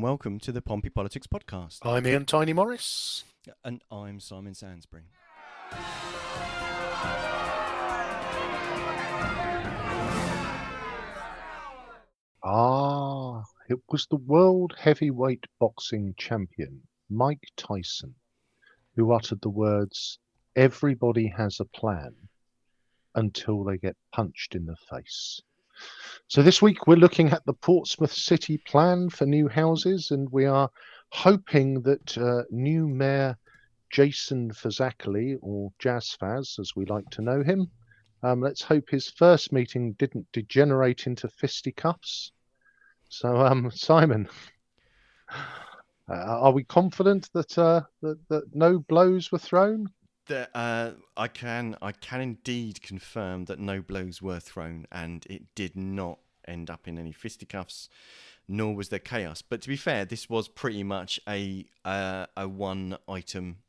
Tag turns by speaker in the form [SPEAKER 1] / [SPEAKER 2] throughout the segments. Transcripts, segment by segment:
[SPEAKER 1] Welcome to the Pompey Politics Podcast.
[SPEAKER 2] I'm Ian Tiny Morris.
[SPEAKER 1] And I'm Simon Sansbury.
[SPEAKER 3] It was the world heavyweight boxing champion, Mike Tyson, who uttered the words, "Everybody has a plan," until they get punched in the face. So this week we're looking at the Portsmouth City plan for new houses, and we are hoping that new Mayor Jason Fazakerley, or Jazz Faz as we like to know him, let's hope his first meeting didn't degenerate into fisticuffs. So, Simon, are we confident that no blows were thrown?
[SPEAKER 1] I can indeed confirm that no blows were thrown, and it did not end up in any fisticuffs, nor was there chaos. But to be fair, this was pretty much a one-item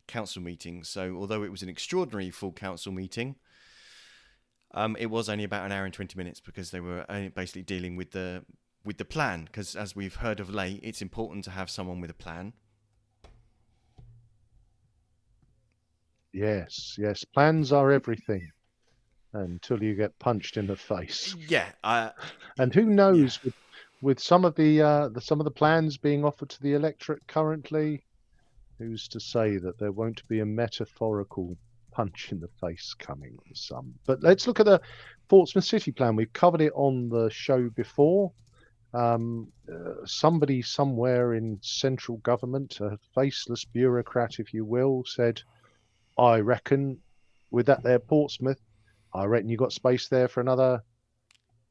[SPEAKER 1] council meeting. So although it was an extraordinary full council meeting, it was only about an hour and 20 minutes because they were basically dealing with the plan. Because as we've heard of late, it's important to have someone with a plan.
[SPEAKER 3] Yes. Plans are everything until you get punched in the face.
[SPEAKER 1] Yeah.
[SPEAKER 3] And who knows, with some of the plans being offered to the electorate currently, who's to say that there won't be a metaphorical punch in the face coming for some? But let's look at the Portsmouth City plan. We've covered it on the show before. Somebody somewhere in central government, a faceless bureaucrat, if you will, said, "I reckon with that there Portsmouth, I reckon you got space there for another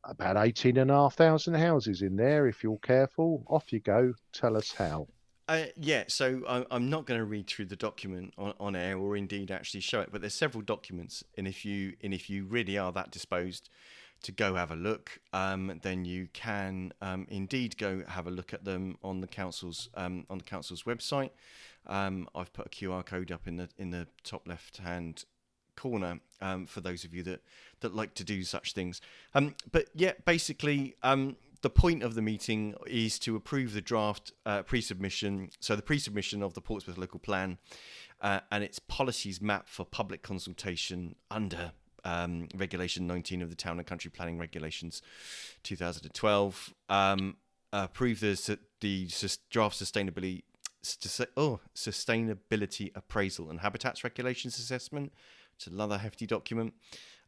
[SPEAKER 3] about 18,500 houses in there. If you're careful, off you go. Tell us how."
[SPEAKER 1] So I'm not going to read through the document on air, or indeed actually show it. But there's several documents, and if you really are that disposed to go have a look, then you can indeed go have a look at them on the council's website. I've put a QR code up in the top left hand corner for those of you that like to do such things. But yeah, basically, the point of the meeting is to approve the draft pre-submission. So the pre-submission of the Portsmouth local plan and its policies map for public consultation under Regulation 19 of the Town and Country Planning Regulations 2012. Approve the draft sustainability appraisal and habitats regulations assessment. It's another hefty document.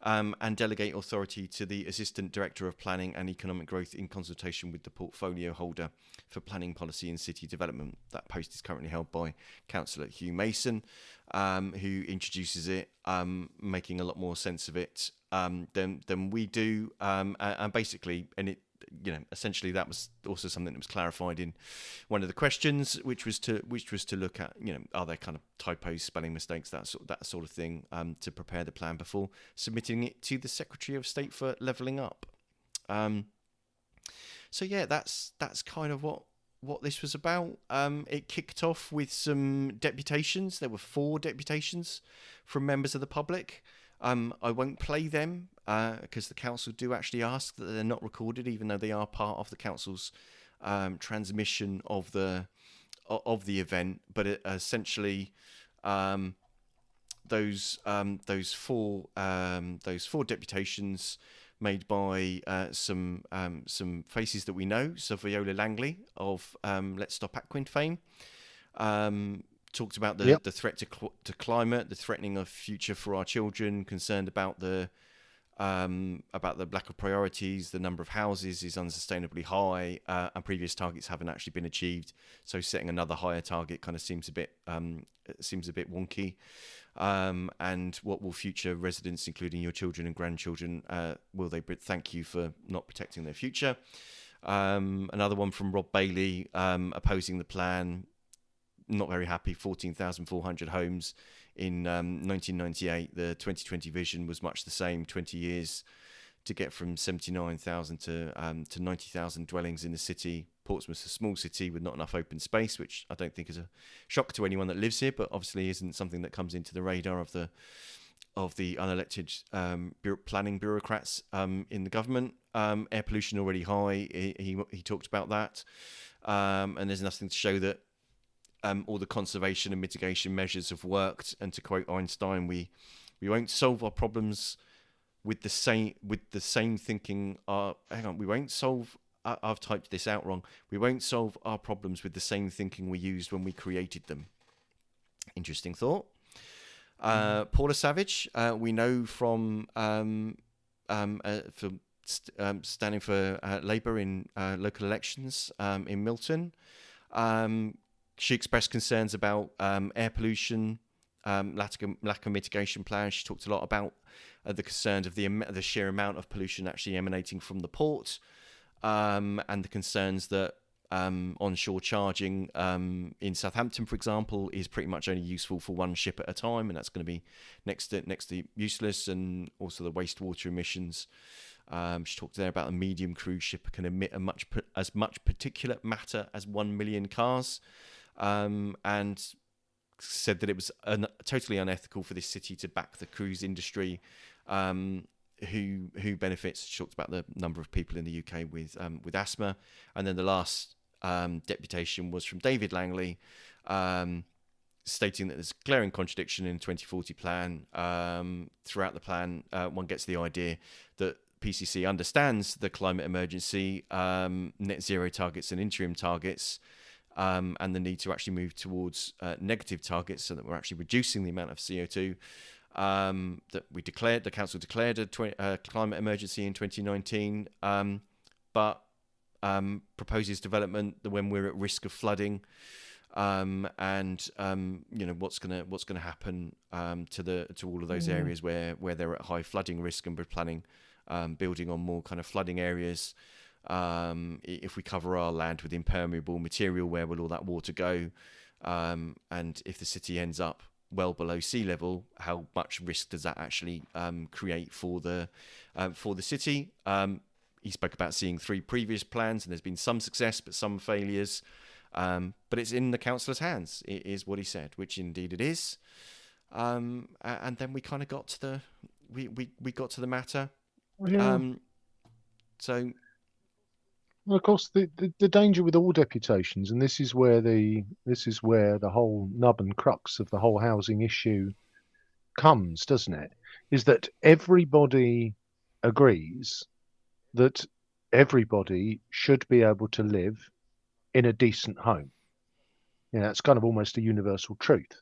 [SPEAKER 1] And delegate authority to the Assistant Director of Planning and Economic Growth in consultation with the portfolio holder for planning policy and city development. That post is currently held by Councillor Hugh Mason, who introduces it, making a lot more sense of it than we do. And basically, essentially that was also something that was clarified in one of the questions, which was to look at, are there kind of typos, spelling mistakes, that sort of thing, to prepare the plan before submitting it to the Secretary of State for levelling up. So yeah, that's kind of what this was about. It kicked off with some deputations. There were 4 deputations from members of the public. I won't play them because the council do actually ask that they're not recorded, even though they are part of the council's transmission of the event. But essentially, those 4 deputations made by some faces that we know. So Viola Langley of Let's Stop Aquin fame. Talked about the threat to climate, the threatening of future for our children, concerned about the lack of priorities, the number of houses is unsustainably high, and previous targets haven't actually been achieved. So setting another higher target kind of seems a bit wonky. And what will future residents, including your children and grandchildren, will they thank you for not protecting their future? Another one from Rob Bailey, opposing the plan. Not very happy. 14,400 homes in 1998. The 2020 vision was much the same. 20 years to get from 79,000 to 90,000 dwellings in the city. Portsmouth's a small city with not enough open space, which I don't think is a shock to anyone that lives here, but obviously isn't something that comes into the radar of the unelected planning bureaucrats in the government. air pollution already high. He talked about that, and there's nothing to show that all the conservation and mitigation measures have worked. And to quote Einstein, we won't solve our problems with the same thinking. We won't solve. I've typed this out wrong. We won't solve our problems with the same thinking we used when we created them. Interesting thought. Paula Savage, we know from standing for Labour in local elections in Milton. She expressed concerns about air pollution, lack of mitigation plans. She talked a lot about the concerns of the sheer amount of pollution actually emanating from the port, and the concerns that onshore charging in Southampton, for example, is pretty much only useful for one ship at a time, and that's going to be next to useless, and also the wastewater emissions. She talked there about a medium cruise ship can emit as much particulate matter as 1 million cars, and said that it was totally unethical for this city to back the cruise industry, who benefits. She talked about the number of people in the UK with asthma, and then the last deputation was from David Langley, stating that there's a glaring contradiction in the 2040 plan. Throughout the plan, one gets the idea that PCC understands the climate emergency, net zero targets and interim targets, and the need to actually move towards negative targets so that we're actually reducing the amount of CO2 that the council declared a climate emergency in 2019, but proposes development when we're at risk of flooding, and what's gonna happen to all of those areas where they're at high flooding risk, and we're planning building on more kind of flooding areas. If we cover our land with impermeable material, where will all that water go? And if the city ends up well below sea level, how much risk does that actually create for the city? He spoke about seeing 3 previous plans, and there's been some success but some failures. But it's in the councillors' hands, is what he said, which indeed it is. And then we kind of got to the matter.
[SPEAKER 3] Yeah. Well, of course, the danger with all deputations, and this is where the whole nub and crux of the whole housing issue comes, doesn't it? Is that everybody agrees that everybody should be able to live in a decent home. It's kind of almost a universal truth.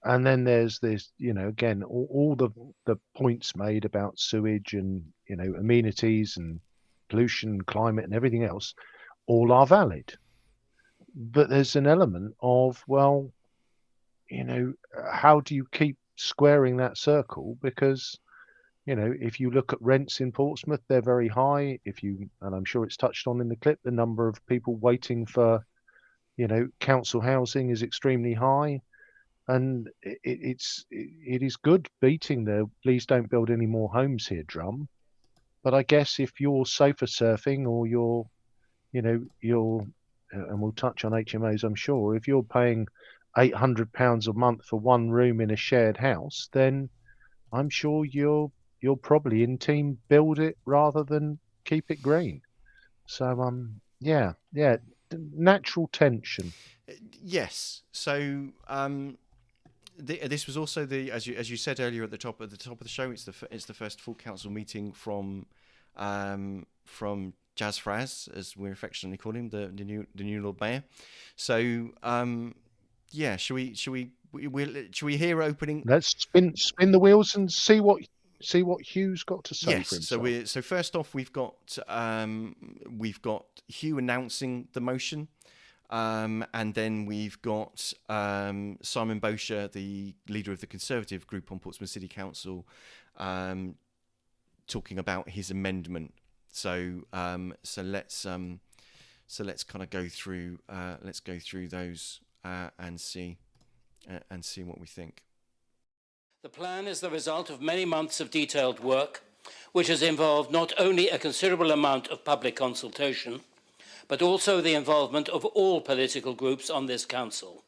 [SPEAKER 3] And then there's this, again, all the points made about sewage and, amenities and pollution, climate and everything else, all are valid. But there's an element of, well, how do you keep squaring that circle? Because, if you look at rents in Portsmouth, they're very high. And I'm sure it's touched on in the clip, the number of people waiting for, council housing is extremely high. And it is good beating the "please don't build any more homes here" drum. But I guess if you're sofa surfing, or you're, and we'll touch on HMOs, I'm sure, if you're paying £800 a month for one room in a shared house, then I'm sure you're probably in team build it rather than keep it green. So yeah, natural tension.
[SPEAKER 1] Yes. So this was also as you said earlier at the top of the show. It's the first full council meeting from Jazz Fraz, as we're affectionately calling him, the new Lord Mayor. So yeah, should we hear opening?
[SPEAKER 3] Let's spin the wheels and see what Hugh's got to say.
[SPEAKER 1] Yes.
[SPEAKER 3] For himself.
[SPEAKER 1] So first off, we've got Hugh announcing the motion. And then we've got Simon Bosher, the leader of the Conservative group on Portsmouth City Council, talking about his amendment. So let's kind of go through those and see what we think.
[SPEAKER 2] The plan is the result of many months of detailed work, which has involved not only a considerable amount of public consultation, but also the involvement of all political groups on this council.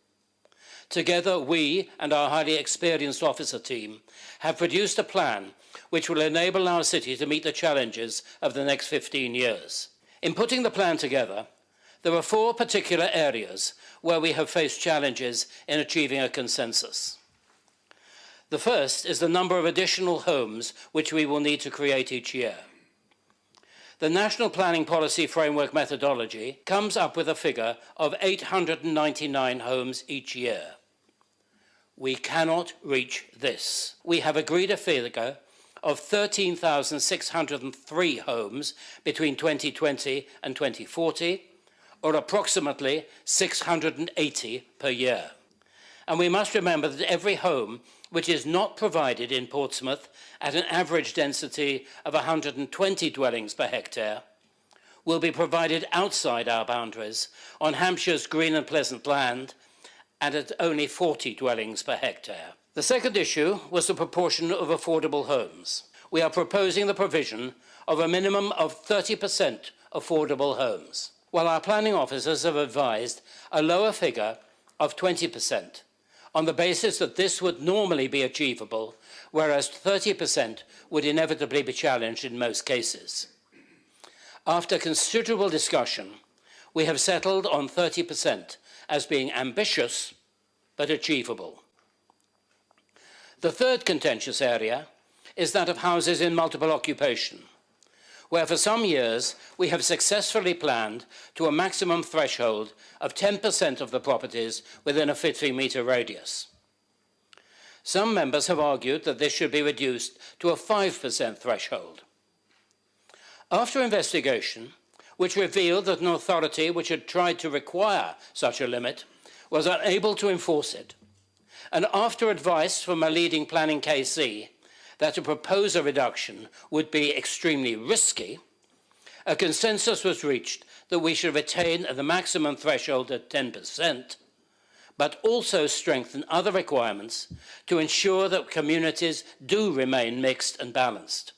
[SPEAKER 2] Together, we and our highly experienced officer team have produced a plan which will enable our city to meet the challenges of the next 15 years. In putting the plan together, there are 4 particular areas where we have faced challenges in achieving a consensus. The first is the number of additional homes which we will need to create each year. The National Planning Policy Framework methodology comes up with a figure of 899 homes each year. We cannot reach this. We have agreed a figure of 13,603 homes between 2020 and 2040, or approximately 680 per year. And we must remember that every home which is not provided in Portsmouth at an average density of 120 dwellings per hectare will be provided outside our boundaries on Hampshire's green and pleasant land and at only 40 dwellings per hectare. The second issue was the proportion of affordable homes. We are proposing the provision of a minimum of 30% affordable homes, while our planning officers have advised a lower figure of 20%, on the basis that this would normally be achievable, whereas 30% would inevitably be challenged in most cases. After considerable discussion, we have settled on 30% as being ambitious but achievable. The third contentious area is that of houses in multiple occupation, where for some years we have successfully planned to a maximum threshold of 10% of the properties within a 50-metre radius. Some members have argued that this should be reduced to a 5% threshold. After investigation, which revealed that an authority which had tried to require such a limit was unable to enforce it, and after advice from a leading planning KC that to propose a reduction would be extremely risky, a consensus was reached that we should retain the maximum threshold at 10%, but also strengthen other requirements to ensure that communities do remain mixed and balanced.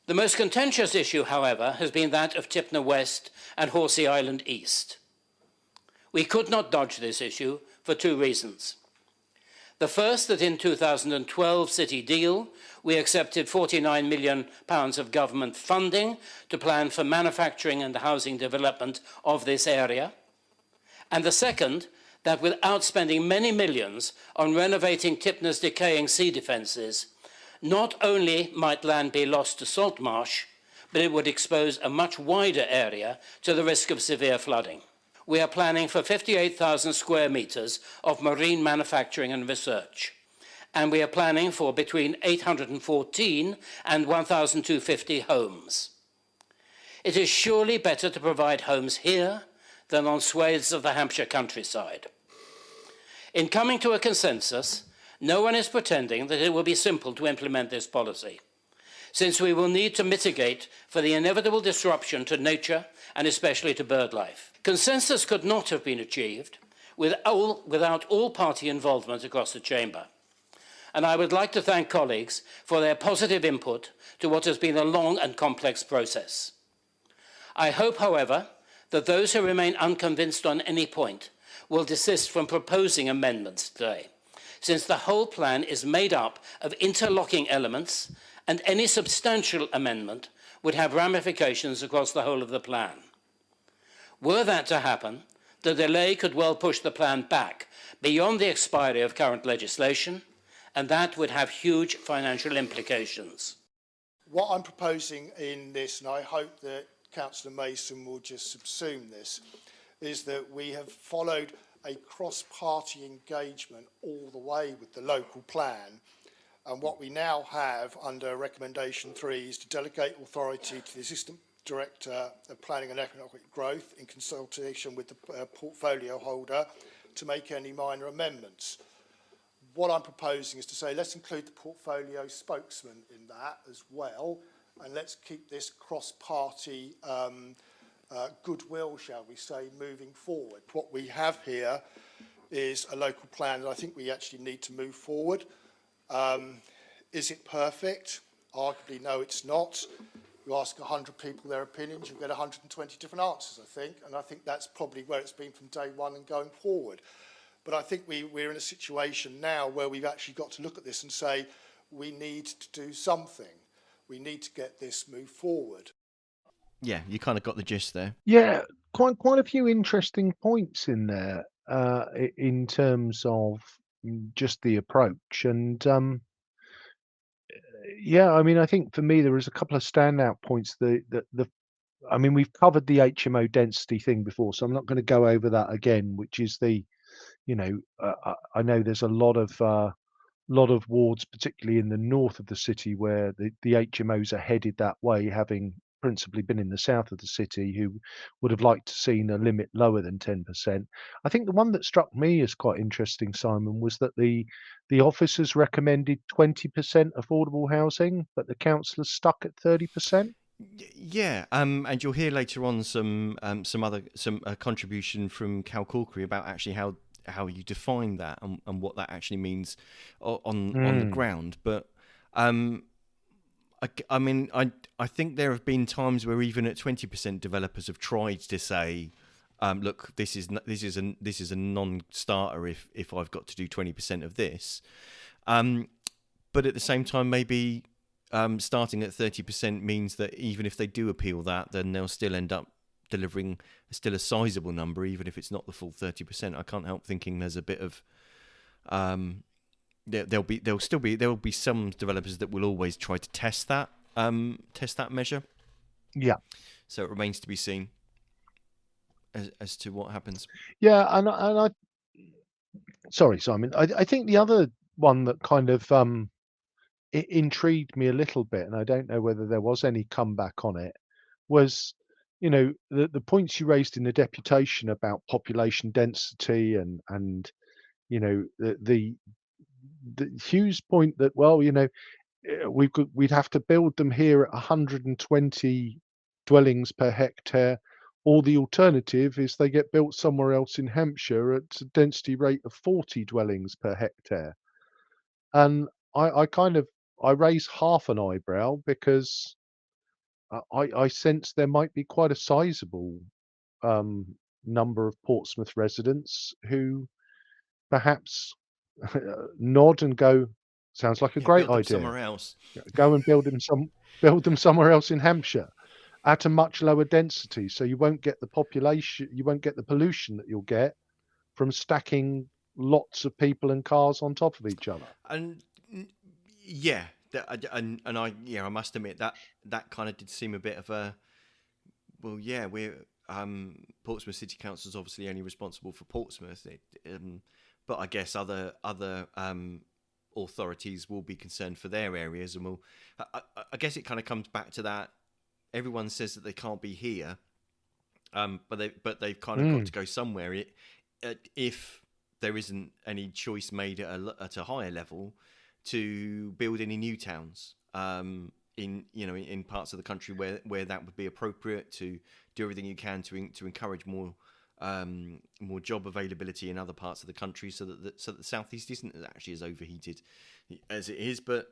[SPEAKER 2] The most contentious issue, however, has been that of Tipner West and Horsey Island East. We could not dodge this issue for 2 reasons. The first, that in 2012 City Deal, we accepted £49 million of government funding to plan for manufacturing and housing development of this area. And the second, that without spending many millions on renovating Tipner's decaying sea defences, not only might land be lost to salt marsh, but it would expose a much wider area to the risk of severe flooding. We are planning for 58,000 square metres of marine manufacturing and research, and we are planning for between 814 and 1,250 homes. It is surely better to provide homes here than on swathes of the Hampshire countryside. In coming to a consensus, no one is pretending that it will be simple to implement this policy, since we will need to mitigate for the inevitable disruption to nature and especially to bird life. Consensus could not have been achieved without all party involvement across the chamber. And I would like to thank colleagues for their positive input to what has been a long and complex process. I hope, however, that those who remain unconvinced on any point will desist from proposing amendments today, since the whole plan is made up of interlocking elements and any substantial amendment would have ramifications across the whole of the plan. Were that to happen, the delay could well push the plan back beyond the expiry of current legislation, and that would have huge financial implications.
[SPEAKER 4] What I'm proposing in this, and I hope that Councillor Mason will just subsume this, is that we have followed a cross-party engagement all the way with the local plan, and what we now have under recommendation 3 is to delegate authority to the Assistant Director of Planning and Economic Growth in consultation with the portfolio holder to make any minor amendments. What I'm proposing is to say let's include the portfolio spokesman in that as well, and let's keep this cross-party goodwill, shall we say, moving forward. What we have here is a local plan that I think we actually need to move forward. Is it perfect? Arguably, no, it's not. You ask 100 people their opinions, you'll get 120 different answers, I think, and I think that's probably where it's been from day one and going forward. But I think we're in a situation now where we've actually got to look at this and say, we need to do something. We need to get this moved forward.
[SPEAKER 1] Yeah, you kind of got the gist there.
[SPEAKER 3] Yeah, quite a few interesting points in there in terms of just the approach. And yeah, I mean, I think for me there was a couple of standout points. I mean, we've covered the HMO density thing before, so I'm not going to go over that again. Which is I know there's a lot of wards, particularly in the north of the city, where the HMOs are headed that way, having principally been in the south of the city, who would have liked to seen a limit lower than 10%. I think the one that struck me as quite interesting, Simon, was that the officers recommended 20% affordable housing, but the councillors stuck at 30%.
[SPEAKER 1] Yeah, and you'll hear later on some contribution from Cal Corkery about actually how you define that and what that actually means on the ground. But I mean, I think there have been times where even at 20%, developers have tried to say, look, this is a non-starter if I've got to do 20% of this. But at the same time, maybe starting at 30% means that even if they do appeal that, then they'll still end up delivering still a sizable number, even if it's not the full 30%. I can't help thinking there's a bit of there'll be some developers that will always try to test that measure.
[SPEAKER 3] Yeah.
[SPEAKER 1] So it remains to be seen as to what happens.
[SPEAKER 3] Yeah, and I sorry, Simon. I think the other one that kind of it intrigued me a little bit, and I don't know whether there was any comeback on it, was the points you raised in the deputation about population density and the Hugh's point that, well, we'd have to build them here at 120 dwellings per hectare, or the alternative is they get built somewhere else in Hampshire at a density rate of 40 dwellings per hectare. And I raise half an eyebrow because I sense there might be quite a sizable number of Portsmouth residents who perhaps nod and go, sounds like a great
[SPEAKER 1] build them
[SPEAKER 3] idea.
[SPEAKER 1] somewhere else.
[SPEAKER 3] Go and build them somewhere else in Hampshire at a much lower density, so you won't get the pollution that you'll get from stacking lots of people and cars on top of each other.
[SPEAKER 1] And yeah, I must admit that kind of did seem a bit of a, well, yeah, we're Portsmouth City Council is obviously only responsible for Portsmouth, but I guess other authorities will be concerned for their areas, and I guess it kind of comes back to that. Everyone says that they can't be here, but they've kind of got to go somewhere. If there isn't any choice made at a higher level to build any new towns in parts of the country where that would be appropriate, to do everything you can to encourage more job availability in other parts of the country, so that the southeast isn't actually as overheated as it is. But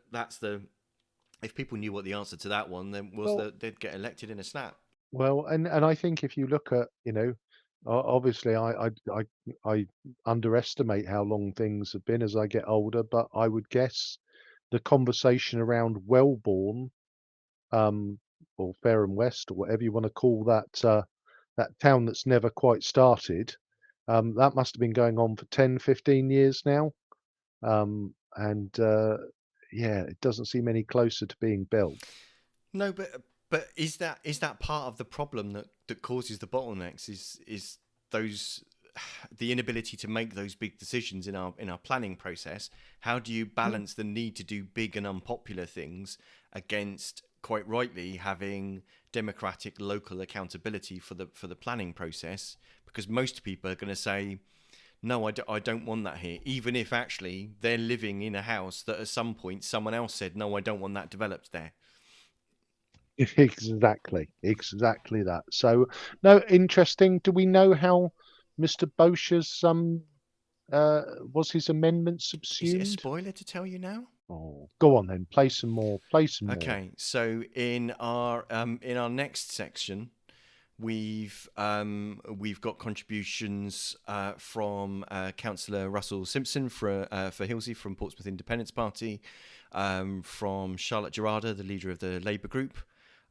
[SPEAKER 1] if people knew what the answer to that one then was, they'd get elected in a snap.
[SPEAKER 3] Well, and I think if you look at, obviously I underestimate how long things have been as I get older, but I would guess the conversation around Wellbourne, or Fareham West, or whatever you want to call that town that's never quite started, that must have been going on for 10, 15 years now. And yeah, it doesn't seem any closer to being built.
[SPEAKER 1] No, but is that part of the problem that causes the bottlenecks? Is the inability to make those big decisions in our planning process? How do you balance the need to do big and unpopular things against, quite rightly, having democratic local accountability for the planning process? Because most people are going to say, no, I don't want that here, even if actually they're living in a house that at some point someone else said, no, I don't want that developed there.
[SPEAKER 3] Exactly that. So, no, interesting. Do we know how Mr. Boscher's was his amendment subsumed?
[SPEAKER 1] Is it a spoiler to tell you now?
[SPEAKER 3] Oh, go on then. Play some more.
[SPEAKER 1] Okay, so in our next section, We've got contributions from Councillor Russell Simpson for Hilsey from Portsmouth Independence Party, from Charlotte Gerarda, the leader of the Labour group,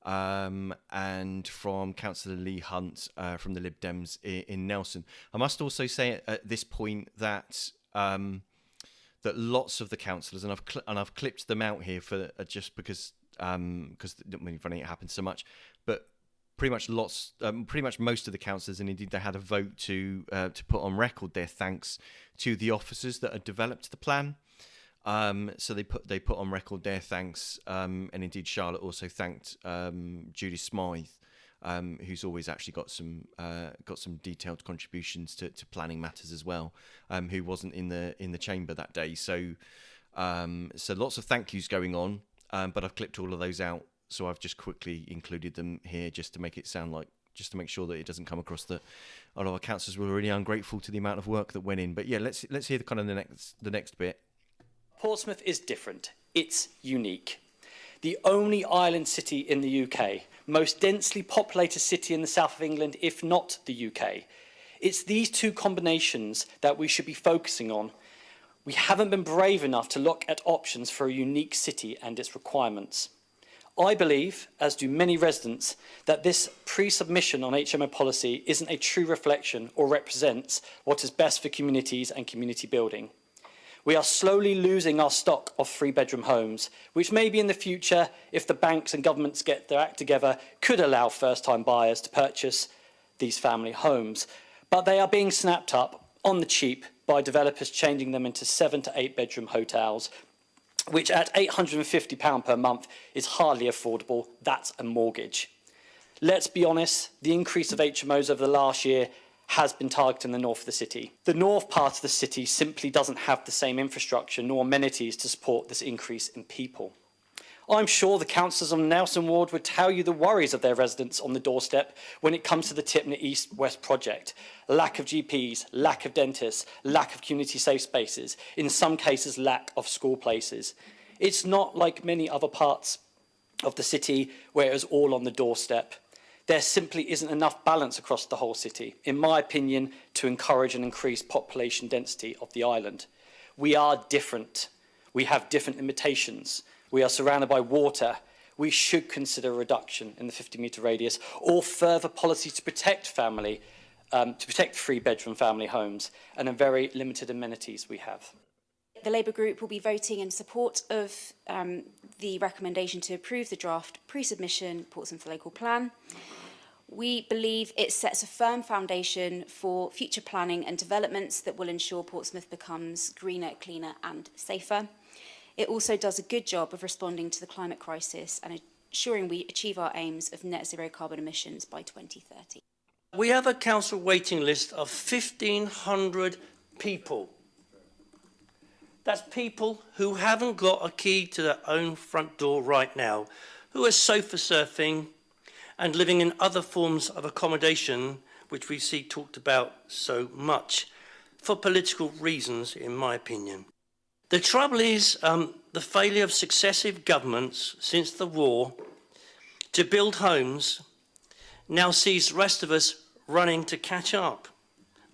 [SPEAKER 1] and from Councillor Lee Hunt from the Lib Dems in Nelson. I must also say at this point that that lots of the councillors, and I've clipped them out here for just because funny it happens so much, but pretty much most of the councillors, and indeed they had a vote to put on record their thanks to the officers that had developed the plan. So they put on record their thanks, and indeed Charlotte also thanked Judy Smythe, who's always actually got some detailed contributions to planning matters as well, who wasn't in the chamber that day. So lots of thank yous going on, but I've clipped all of those out. So I've just quickly included them here just to make it sound like, just to make sure that it doesn't come across that a lot of our councillors were really ungrateful to the amount of work that went in. But yeah, let's hear the next bit.
[SPEAKER 5] Portsmouth is different. It's unique. The only island city in the UK, most densely populated city in the south of England, if not the UK. It's these two combinations that we should be focusing on. We haven't been brave enough to look at options for a unique city and its requirements. I believe, as do many residents, that this pre-submission on HMO policy isn't a true reflection or represents what is best for communities and community building. We are slowly losing our stock of 3-bedroom homes, which maybe in the future, if the banks and governments get their act together, could allow first-time buyers to purchase these family homes. But they are being snapped up on the cheap by developers changing them into 7 to 8-bedroom hotels, which at £850 per month is hardly affordable. That's a mortgage. Let's be honest, the increase of HMOs over the last year has been targeting the north of the city. The north part of the city simply doesn't have the same infrastructure nor amenities to support this increase in people. I'm sure the councillors on Nelson Ward would tell you the worries of their residents on the doorstep when it comes to the Tipner East-West project. Lack of GPs, lack of dentists, lack of community safe spaces, in some cases lack of school places. It's not like many other parts of the city where it is all on the doorstep. There simply isn't enough balance across the whole city, in my opinion, to encourage and increase population density of the island. We are different. We have different limitations. We are surrounded by water. We should consider a reduction in the 50-metre radius or further policy to protect family, to protect 3-bedroom family homes and the very limited amenities we have.
[SPEAKER 6] The Labour group will be voting in support of the recommendation to approve the draft pre-submission Portsmouth local plan. We believe it sets a firm foundation for future planning and developments that will ensure Portsmouth becomes greener, cleaner and safer. It also does a good job of responding to the climate crisis and ensuring we achieve our aims of net zero carbon emissions by 2030.
[SPEAKER 2] We have a council waiting list of 1,500 people. That's people who haven't got a key to their own front door right now, who are sofa surfing and living in other forms of accommodation, which we see talked about so much, for political reasons, in my opinion. The trouble is the failure of successive governments since the war to build homes now sees the rest of us running to catch up.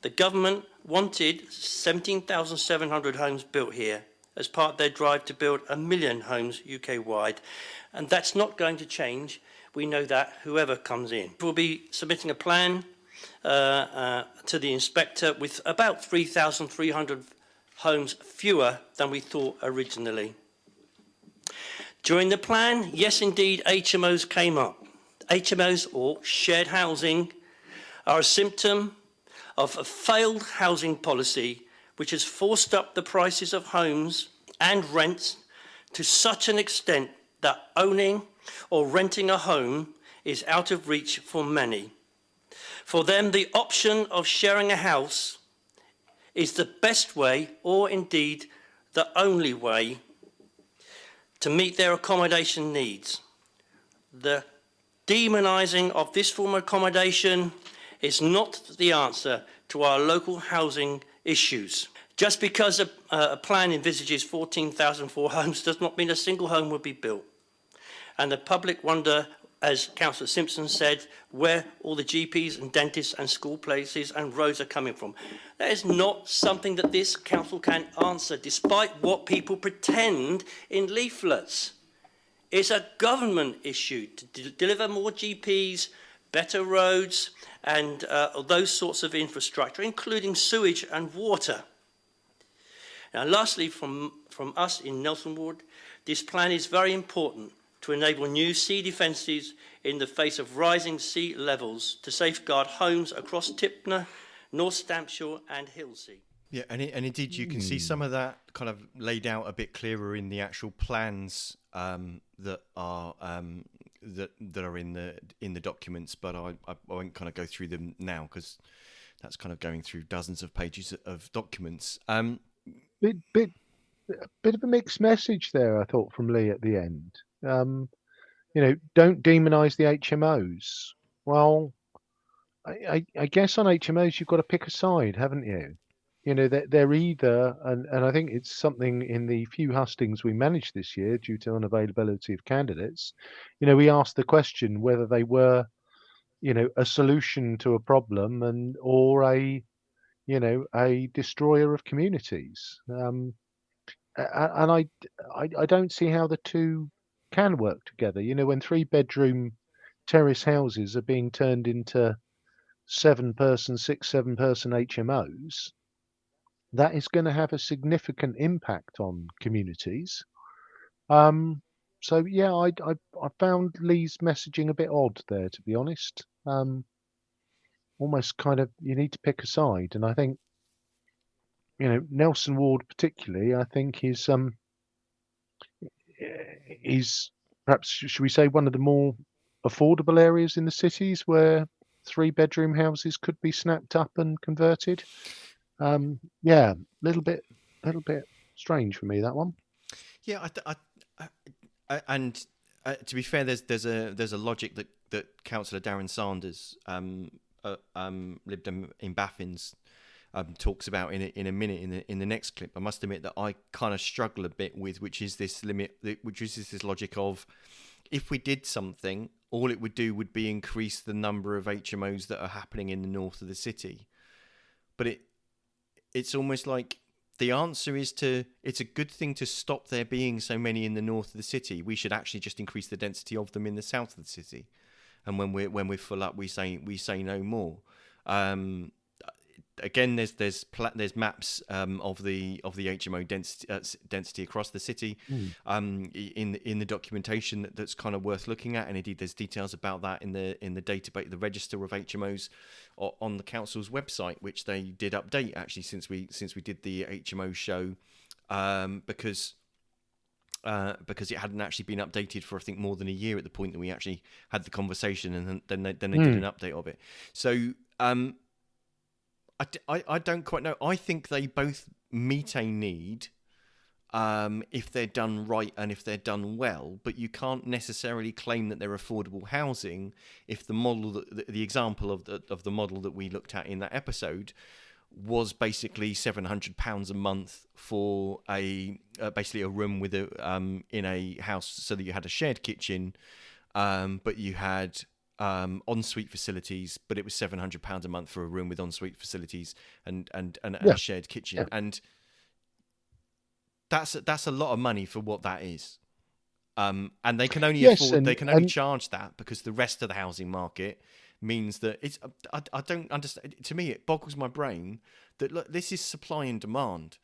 [SPEAKER 2] The government wanted 17,700 homes built here as part of their drive to build 1 million homes UK-wide, and that's not going to change. We know that, whoever comes in. We'll be submitting a plan to the inspector with about 3,300 homes fewer than we thought originally. During the plan, yes indeed, HMOs came up. HMOs, or shared housing, are a symptom of a failed housing policy which has forced up the prices of homes and rents to such an extent that owning or renting a home is out of reach for many. For them, the option of sharing a house is the best way, or indeed the only way, to meet their accommodation needs. The demonising of this form of accommodation is not the answer to our local housing issues. Just because a plan envisages 14,004 homes does not mean a single home will be built. And the public wonder
[SPEAKER 7] as Councillor Simpson said, where all the GPs and dentists and school places and roads are coming from. That is not something that this council can answer, despite what people pretend in leaflets. It's a government issue to deliver more GPs, better roads, and those sorts of infrastructure, including sewage and water. Now, lastly, from us in Nelson Ward, this plan is very important to enable new sea defences in the face of rising sea levels to safeguard homes across Tipner, North Stampshire and Hillsea.
[SPEAKER 1] Yeah, and indeed you can see some of that kind of laid out a bit clearer in the actual plans that are in the documents, but I won't kind of go through them now because that's kind of going through dozens of pages of documents.
[SPEAKER 3] Bit of a mixed message there, I thought, from Lee at the end. Don't demonise the HMOs. Well, I guess on HMOs you've got to pick a side, haven't you? They're either, and I think it's something in the few hustings we managed this year due to unavailability of candidates. We asked the question whether they were, a solution to a problem or a destroyer of communities. And I don't see how the two can work together. When 3-bedroom terrace houses are being turned into 7-person, 7-person HMOs, that is going to have a significant impact on communities. So yeah, I found Lee's messaging a bit odd there, to be honest. Almost kind of, you need to pick a side, and I think Nelson Ward particularly, I think is perhaps, should we say, one of the more affordable areas in the cities where 3-bedroom houses could be snapped up and converted. Yeah, little bit strange for me, that one.
[SPEAKER 1] Yeah, and to be fair, there's a logic that Councillor Darren Sanders, Lib Dem in Baffins, talks about in a minute in the next clip. I must admit that I kind of struggle a bit with, which is this logic of, if we did something, all it would do would be increase the number of HMOs that are happening in the north of the city. But it's almost like the answer is it's a good thing to stop there being so many in the north of the city. We should actually just increase the density of them in the south of the city. And when we're full up, we say no more. Again, there's maps of the HMO density across the city in the documentation that's kind of worth looking at, and indeed there's details about that in the database, the register of HMOs on the council's website, which they did update actually since we did the HMO show, because it hadn't actually been updated for I think more than a year at the point that we actually had the conversation, and then they did an update of it. So I don't quite know. I think they both meet a need if they're done right and if they're done well, but you can't necessarily claim that they're affordable housing if the model, the example of the model that we looked at in that episode was basically £700 a month for basically a room with in a house, so that you had a shared kitchen, but you had ensuite facilities, but it was £700 a month for a room with ensuite facilities and a shared kitchen, and that's a lot of money for what that is. And they can only afford, they can only charge that because the rest of the housing market means that it's. I don't understand. To me, it boggles my brain that look, this is supply and demand.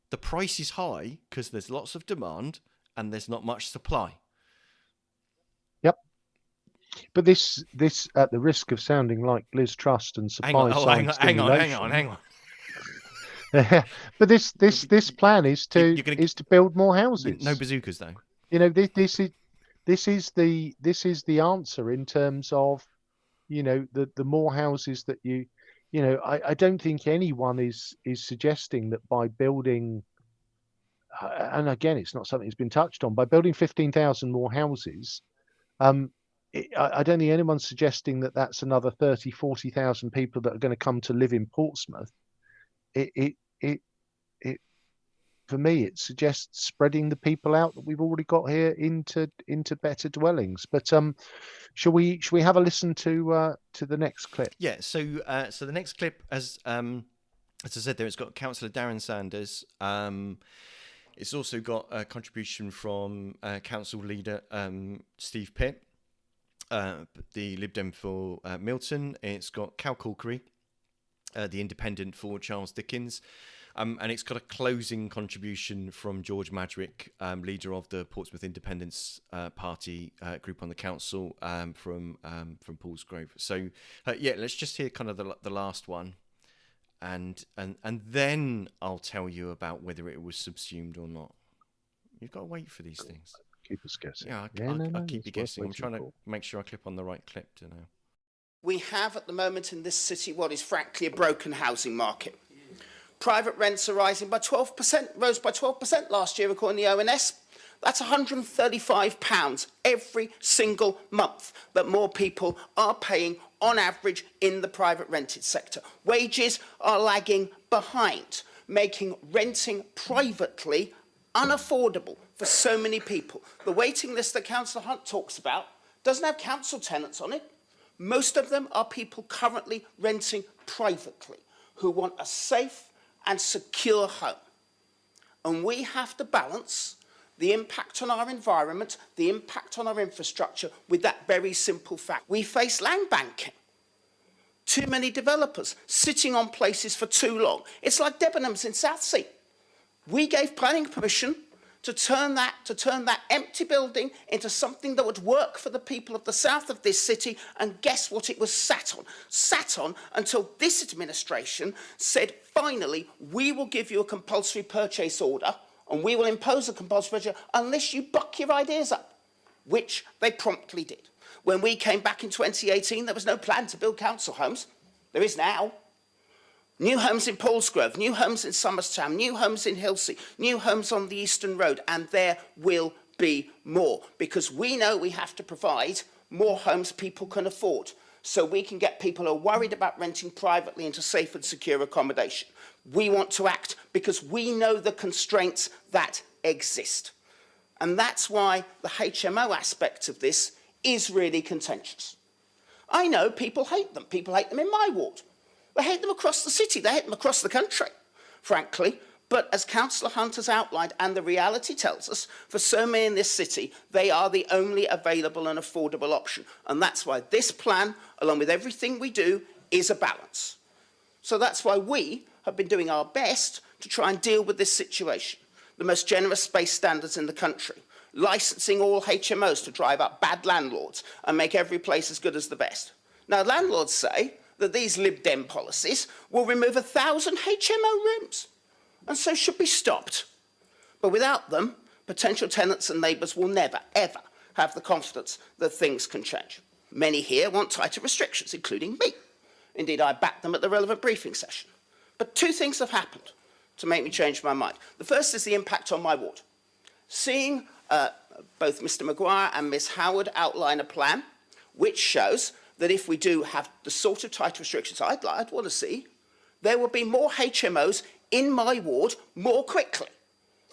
[SPEAKER 1] The price is high because there's lots of demand and there's not much supply.
[SPEAKER 3] Yep. But this at the risk of sounding like Liz Truss and supply side stimulation.
[SPEAKER 1] Hang on.
[SPEAKER 3] But this plan is to build more houses.
[SPEAKER 1] No bazookas though.
[SPEAKER 3] This is the answer in terms of, the more houses that I don't think anyone is suggesting that by building, and again, it's not something that's been touched on, by building 15,000 more houses, I don't think anyone's suggesting that that's another 30,000, 40,000 people that are going to come to live in Portsmouth. for me, it suggests spreading the people out that we've already got here into better dwellings. But shall we have a listen to the next clip?
[SPEAKER 1] Yeah. So the next clip, as I said there, it's got Councillor Darren Sanders. It's also got a contribution from Council Leader Steve Pitt, the Lib Dem for Milton. It's got Cal Corkery, the Independent for Charles Dickens. And it's got a closing contribution from George Madrick, leader of the Portsmouth Independence Party group on the council, from Paulsgrove. So yeah, let's just hear kind of the last one, and then I'll tell you about whether it was subsumed or not. You've got to wait for these things.
[SPEAKER 3] Keep us guessing.
[SPEAKER 1] Yeah, I'll keep you guessing. I'm trying to make sure I clip on the right clip now.
[SPEAKER 8] We have at the moment in this city what is frankly a broken housing market. Private rents are rising by 12%, rose by 12% last year according to the ONS. That's £135 every single month that more people are paying on average in the private rented sector. Wages are lagging behind, making renting privately unaffordable for so many people. The waiting list that Councillor Hunt talks about doesn't have council tenants on it. Most of them are people currently renting privately who want a safe and secure home. And we have to balance the impact on our environment, the impact on our infrastructure with that very simple fact. We face land banking. Too many developers sitting on places for too long. It's like Debenhams in Southsea. We gave planning permission to turn that empty building into something that would work for the people of the south of this city, and guess what it was sat on? Sat on until this administration said, finally, we will give you a compulsory purchase order and we will impose a compulsory purchase unless you buck your ideas up, which they promptly did. When we came back in 2018, there was no plan to build council homes. There is now. New homes in Paulsgrove, new homes in Somerstown, new homes in Hilsea, new homes on the Eastern Road, and there will be more, because we know we have to provide more homes people can afford, so we can get people who are worried about renting privately into safe and secure accommodation. We want to act because we know the constraints that exist. And that's why the HMO aspect of this is really contentious. I know people hate them. People hate them in my ward. They hate them across the city. They hate them across the country, frankly. But as Councillor Hunt has outlined, and the reality tells us, for so many in this city, they are the only available and affordable option. And that's why this plan, along with everything we do, is a balance. So that's why we have been doing our best to try and deal with this situation. The most generous space standards in the country, licensing all HMOs to drive up bad landlords and make every place as good as the best. Now, landlords say that these Lib Dem policies will remove 1,000 HMO rooms and so should be stopped. But without them, potential tenants and neighbours will never, ever have the confidence that things can change. Many here want tighter restrictions, including me. Indeed, I backed them at the relevant briefing session. But two things have happened to make me change my mind. The first is the impact on my ward. Seeing both Mr Maguire and Ms Howard outline a plan which shows that if we do have the sort of tight restrictions I'd want to see, there will be more HMOs in my ward more quickly.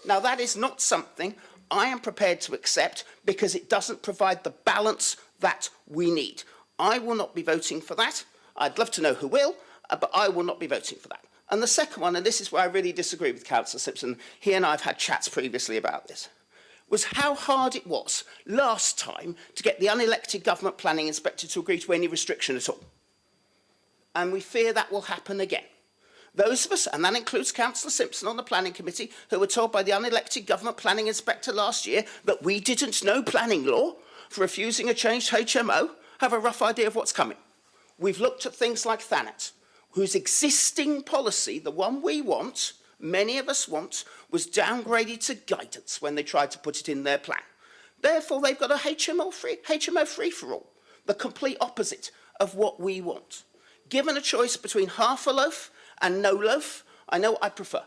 [SPEAKER 8] Now, that is not something I am prepared to accept because it doesn't provide the balance that we need. I will not be voting for that. I'd love to know who will, but I will not be voting for that. And the second one, and this is where I really disagree with Councillor Simpson, he and I have had chats previously about this, was how hard it was last time to get the unelected government planning inspector to agree to any restriction at all. And we fear that will happen again. Those of us, and that includes Councillor Simpson on the planning committee, who were told by the unelected government planning inspector last year that we didn't know planning law for refusing a changed HMO, have a rough idea of what's coming. We've looked at things like Thanet, whose existing policy, the one we want, many of us want, was downgraded to guidance when they tried to put it in their plan. Therefore, they've got a HMO free-for-all, the complete opposite of what we want. Given a choice between half a loaf and no loaf, I know what I prefer.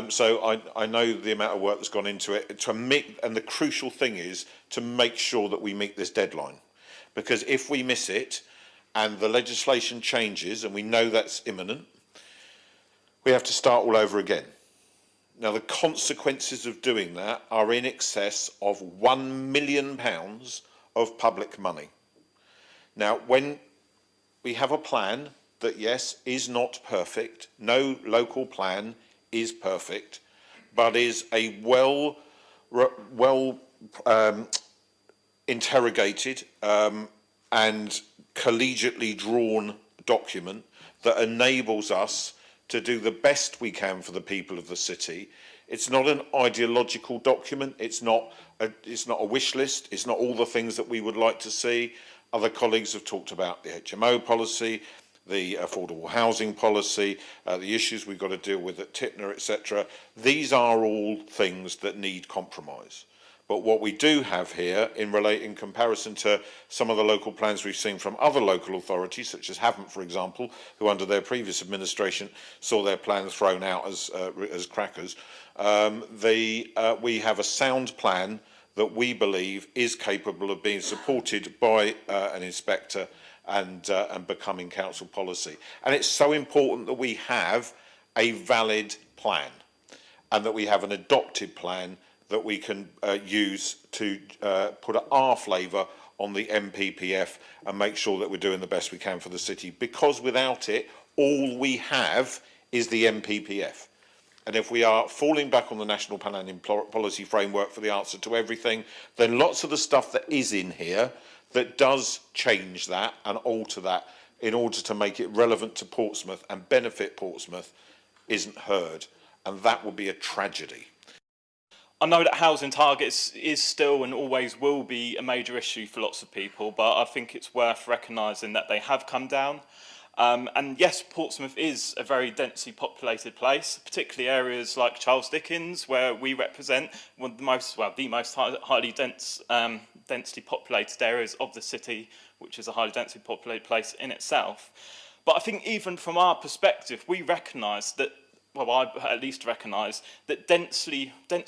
[SPEAKER 9] So I know the amount of work that's gone into it, and the crucial thing is to make sure that we meet this deadline. Because if we miss it, and the legislation changes, and we know that's imminent, we have to start all over again. Now, the consequences of doing that are in excess of £1 million of public money. Now, when we have a plan that, yes, is not perfect, no local plan is perfect, but is a well interrogated and collegiately drawn document that enables us to do the best we can for the people of the city. It's not an ideological document. It's not a wish list. It's not all the things that we would like to see. Other colleagues have talked about the HMO policy, the affordable housing policy, the issues we've got to deal with at Tipner, etc. These are all things that need compromise. But what we do have here, in comparison to some of the local plans we've seen from other local authorities, such as Havant, for example, who under their previous administration saw their plans thrown out as crackers, we have a sound plan that we believe is capable of being supported by an inspector and becoming council policy. And it's so important that we have a valid plan and that we have an adopted plan that we can use to put our flavour on the MPPF and make sure that we're doing the best we can for the city. Because without it, all we have is the MPPF. And if we are falling back on the National Planning Policy Framework for the answer to everything, then lots of the stuff that is in here that does change that and alter that in order to make it relevant to Portsmouth and benefit Portsmouth isn't heard. And that would be a tragedy.
[SPEAKER 10] I know that housing targets is still and always will be a major issue for lots of people, but I think it's worth recognising that they have come down. And yes, Portsmouth is a very densely populated place, particularly areas like Charles Dickens, where we represent one of the most, highly densely populated areas of the city, which is a highly densely populated place in itself. But I think even from our perspective, we recognise that, well, I at least recognise that dense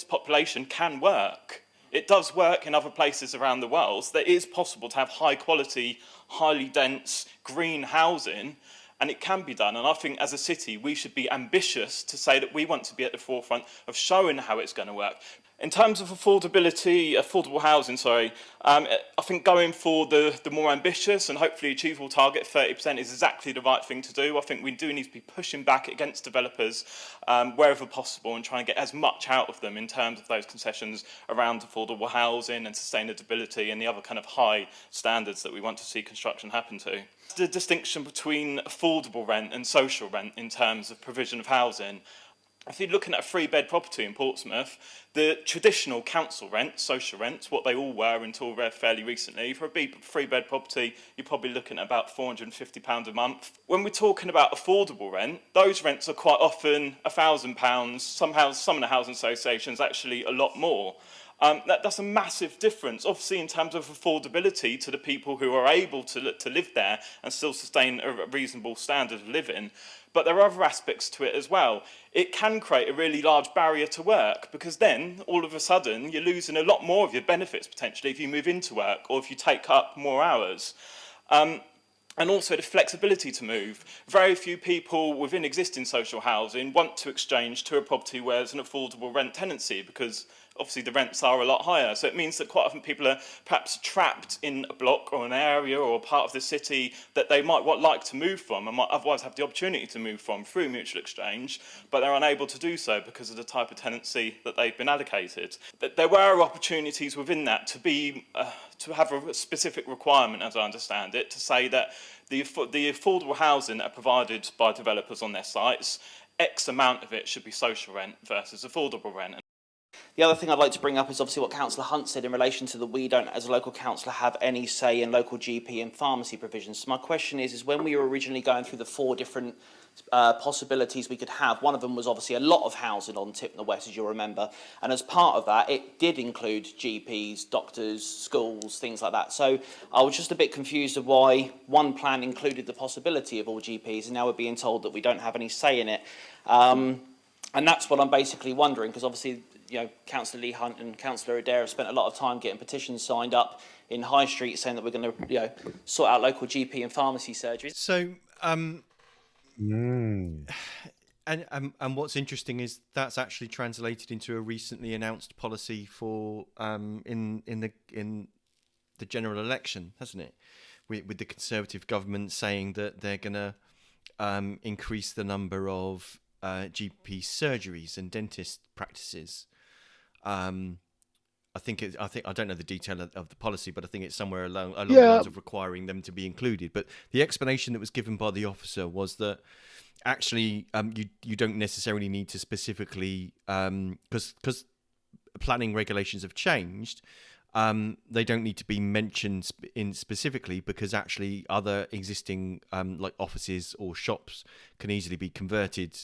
[SPEAKER 10] population can work. It does work in other places around the world. That it is possible to have high quality, highly dense, green housing, and it can be done. And I think as a city, we should be ambitious to say that we want to be at the forefront of showing how it's going to work. In terms of affordable housing, I think going for the more ambitious and hopefully achievable target, 30%, is exactly the right thing to do. I think we do need to be pushing back against developers wherever possible and trying to get as much out of them in terms of those concessions around affordable housing and sustainability and the other kind of high standards that we want to see construction happen to. The distinction between affordable rent and social rent in terms of provision of housing. If you're looking at a 3-bed property in Portsmouth, the traditional council rent, social rents, what they all were until fairly recently, for a 3-bed property, you're probably looking at about £450 a month. When we're talking about affordable rent, those rents are quite often £1,000. Some of the housing associations actually a lot more. That's a massive difference, obviously, in terms of affordability to the people who are able to live there and still sustain a reasonable standard of living. But there are other aspects to it as well. It can create a really large barrier to work because then, all of a sudden, you're losing a lot more of your benefits, potentially, if you move into work or if you take up more hours. And also the flexibility to move. Very few people within existing social housing want to exchange to a property where there's an affordable rent tenancy because obviously the rents are a lot higher. So it means that quite often people are perhaps trapped in a block or an area or a part of the city that they might like to move from and might otherwise have the opportunity to move from through mutual exchange, but they're unable to do so because of the type of tenancy that they've been allocated. But there were opportunities within that to have a specific requirement, as I understand it, to say that the affordable housing that are provided by developers on their sites, X amount of it should be social rent versus affordable rent.
[SPEAKER 11] The other thing I'd like to bring up is obviously what Councillor Hunt said in relation to that we don't, as a local councillor, have any say in local GP and pharmacy provisions. So my question is when we were originally going through the 4 different possibilities we could have, one of them was obviously a lot of housing on Tipner West, as you'll remember, and as part of that, it did include GPs, doctors, schools, things like that. So I was just a bit confused of why one plan included the possibility of all GPs, and now we're being told that we don't have any say in it. And that's what I'm basically wondering, because obviously, Councillor Lee Hunt and Councillor Adair have spent a lot of time getting petitions signed up in High Street saying that we're going to, sort out local GP and pharmacy surgeries.
[SPEAKER 1] So, And what's interesting is that's actually translated into a recently announced policy for in the general election, hasn't it? With the Conservative government saying that they're going to increase the number of GP surgeries and dentist practices. I think I don't know the detail of the policy, but I think it's somewhere along the lines of requiring them to be included. But the explanation that was given by the officer was that actually you don't necessarily need to specifically because planning regulations have changed. They don't need to be mentioned specifically because actually other existing like offices or shops can easily be converted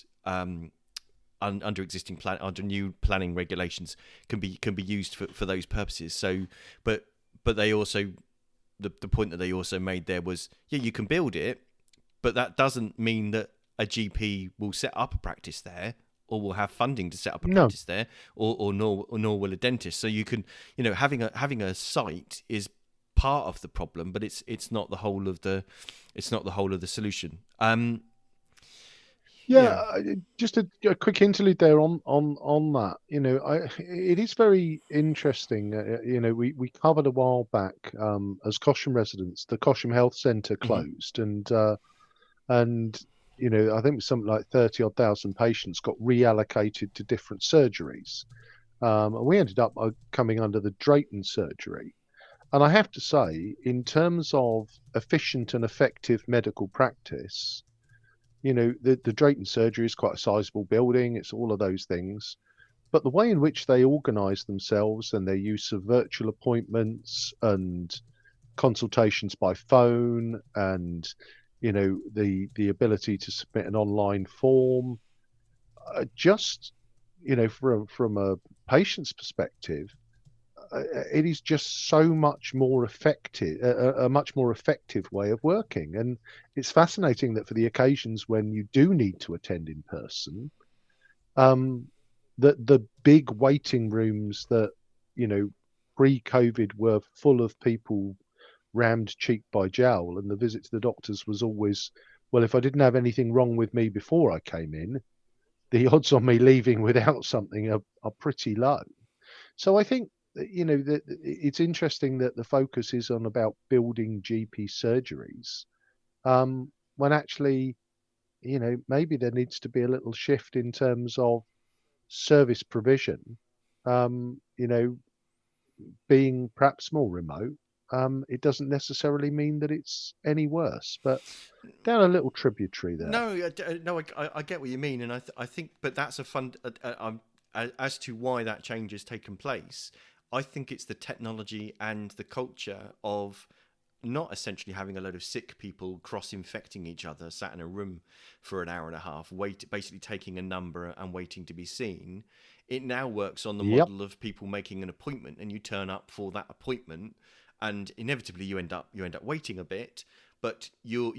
[SPEAKER 1] under existing under new planning regulations can be used for those purposes. So, but they also the point that they also made there was you can build it, but that doesn't mean that a GP will set up a practice there or will have funding to set up a practice there, or nor will a dentist. So you can, having a site is part of the problem, but it's not the whole of the solution.
[SPEAKER 3] Just a quick interlude there on that. It is very interesting. We covered a while back as Cosham residents, the Cosham Health Centre closed, and I think something like 30,000 patients got reallocated to different surgeries. And we ended up coming under the Drayton surgery. And I have to say, in terms of efficient and effective medical practice, the Drayton surgery is quite a sizable building. It's all of those things. But the way in which they organise themselves and their use of virtual appointments and consultations by phone and the ability to submit an online form, just from a patient's perspective, it is just so much more effective, a much more effective way of working. And it's fascinating that for the occasions when you do need to attend in person, the big waiting rooms that pre-COVID were full of people rammed cheek by jowl, and the visit to the doctors was always, well, if I didn't have anything wrong with me before I came in, the odds on me leaving without something are pretty low. So I think that it's interesting that the focus is on about building GP surgeries, when actually maybe there needs to be a little shift in terms of service provision, being perhaps more remote. It doesn't necessarily mean that it's any worse, but down a little tributary there.
[SPEAKER 1] No, I get what you mean, and I think, but that's a fun. As to why that change has taken place, I think it's the technology and the culture of not essentially having a load of sick people cross-infecting each other, sat in a room for an hour and a half, basically taking a number and waiting to be seen. It now works on the model of people making an appointment, and you turn up for that appointment. And inevitably, you end up waiting a bit, but you're